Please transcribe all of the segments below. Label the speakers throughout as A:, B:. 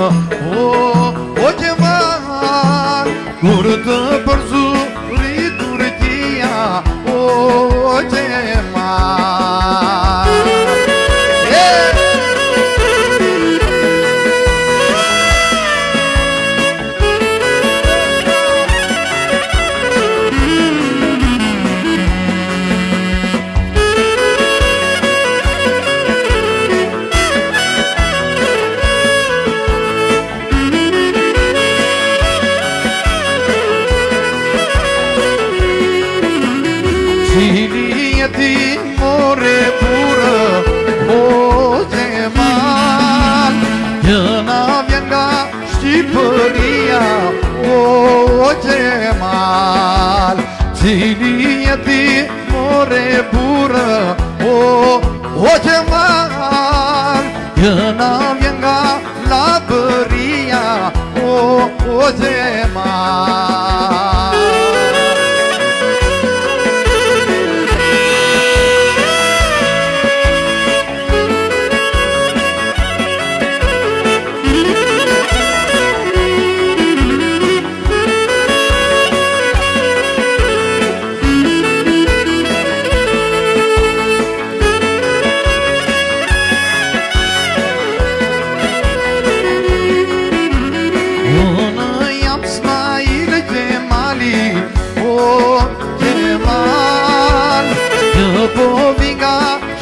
A: o Gjemal, kur të përzuritur tia, o Gjemal. Ti more purë, o Gjemal, jëna vjen nga Shqipëria, o Gjemal. Cili je ti more purë, o Gjemal, jëna vjen nga Labëria, o Gjemal.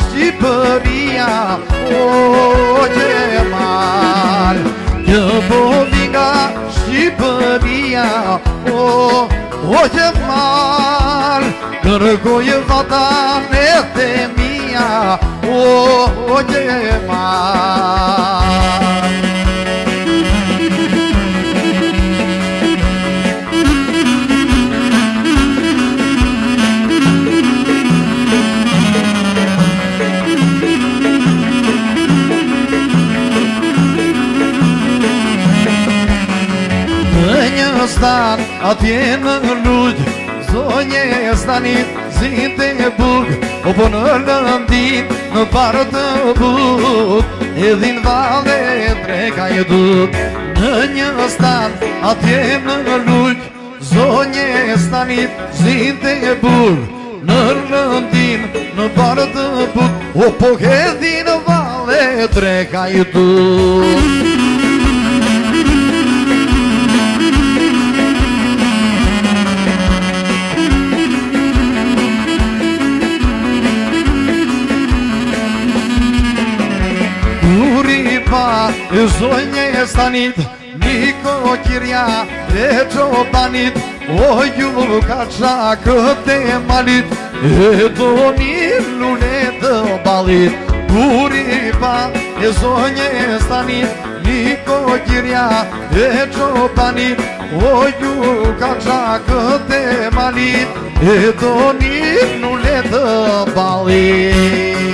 A: Shqipëria, o Gjemal, një po vi nga Shqipëria, o Gjemal, kërkoj vatan e temia, o Gjemal. Stan atje në lugj, zonje stanit zinte e bug, o po në lëndin në parë të bug, edhin valde dreka e duk. Në një stan atje në lugj, zonje stanit zinte e bug, në lëndin në parë të bug, o po edhin valde dreka e duk. E zonje e stanit, niko kirja e qobanit, o ju ka qakët e malit, e do një lule të balit. Puri pa e zonje e stanit, niko kirja e qobanit, o ju ka qakët e malit, e do një lule të balit.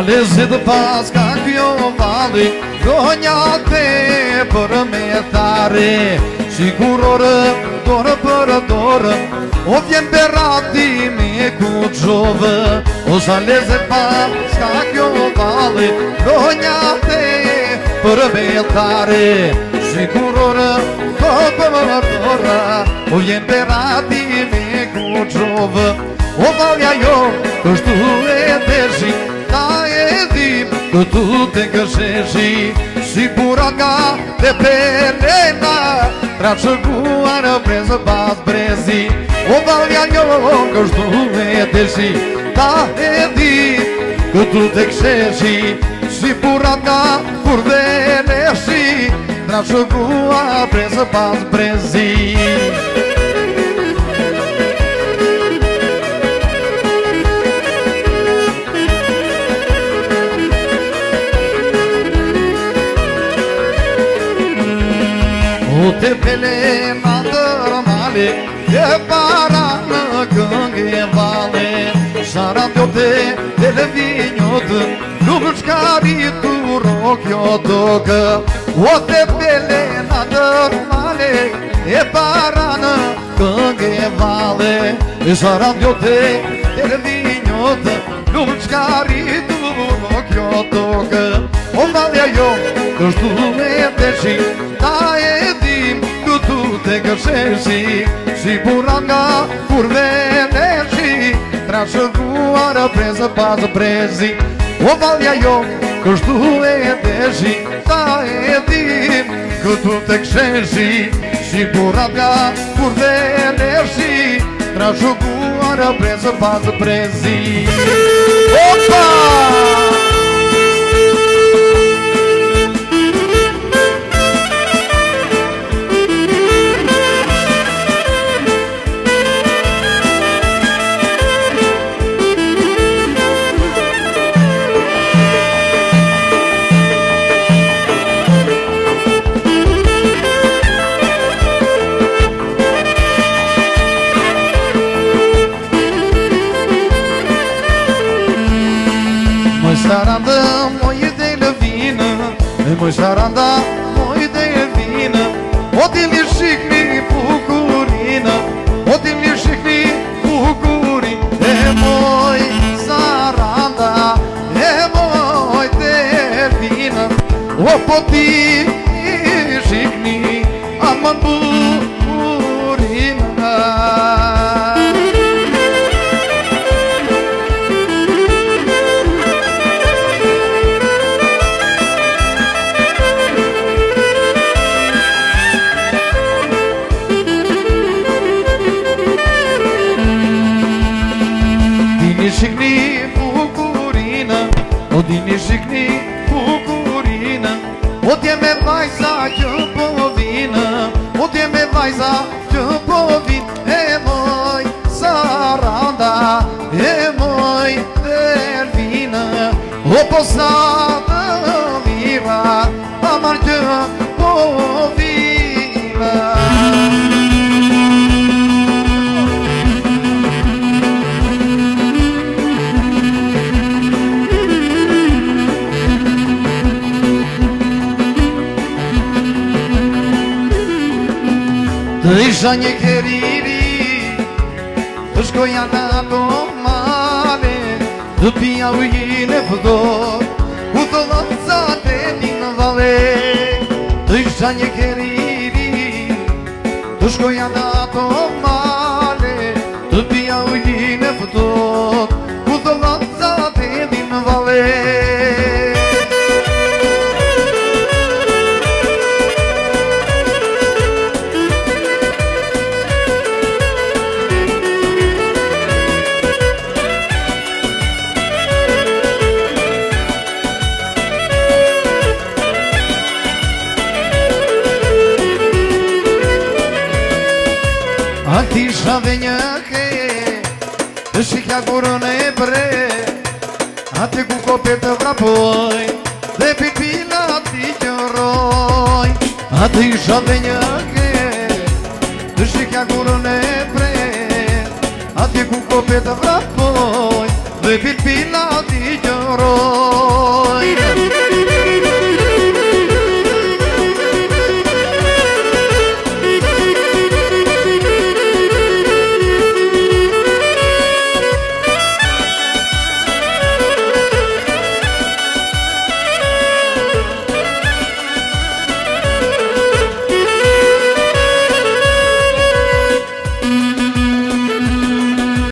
A: Lezit pas ka kjo vali, gonja te për me thare, sigurorë dorë për dorë, o vjen berati me kuqovë. O sa lezit pas ka kjo vali, gonja te për me thare, sigurorë dorë për dorë, o vjen berati me kuqovë. O valja jo, kështu e deshi, ta e dim, këtu të kësheshi, si burat nga të pelena, tra qëguar brezë pas brezi. O valja jo, kështu e deshi, ta e dim, këtu të kësheshi, si burat nga kurveleshi, tra qëguar brezë pas brezi. O te pelena dërmale, e para në këngë vale, Sarat jote e lëvinjotë, nuk shkari të rokjo tokë. O te pelena e parană Cânghe vale E sarandiote e viniotă Nu-ți caritu no chiotocă O valea eu că tu e deși Da e dim că tu te găsești Și buranga curvele și Trașă guară preză pază prezi O valea eu că tu e deși Da e dim că tu te găsești Și buranga curvele și Trașă guară preză pază prezi Opa! Saranda, moje de vină Moj saranda, moje de vină O ti mi shikni bukurină O ti mi shikni bukurin E moj saranda, e moj de vină O po ti mi shikni aman bukurină Shikni bukurină, o dini shikni bukurină O teme vajza që po vinë, o teme vajza që po vinë E moj saranda, e moj delfină O posa të mira, amar që po vinë Të isha një keriri Të shkoja në ato male Të pia ujin e fëdor U të lancat e një vale Të isha një keriri Të shkoja në ato male Të pia ujin e fëdor U të lancat e një vale Ati isha dhe një ke Të shikja kurën e bre Ati ku kopet të vrapoj Dhe pipila ti qëroj Ati isha dhe një ke Të shikja kurën e bre Ati ku kopet të vrapoj Dhe pipila ti qëroj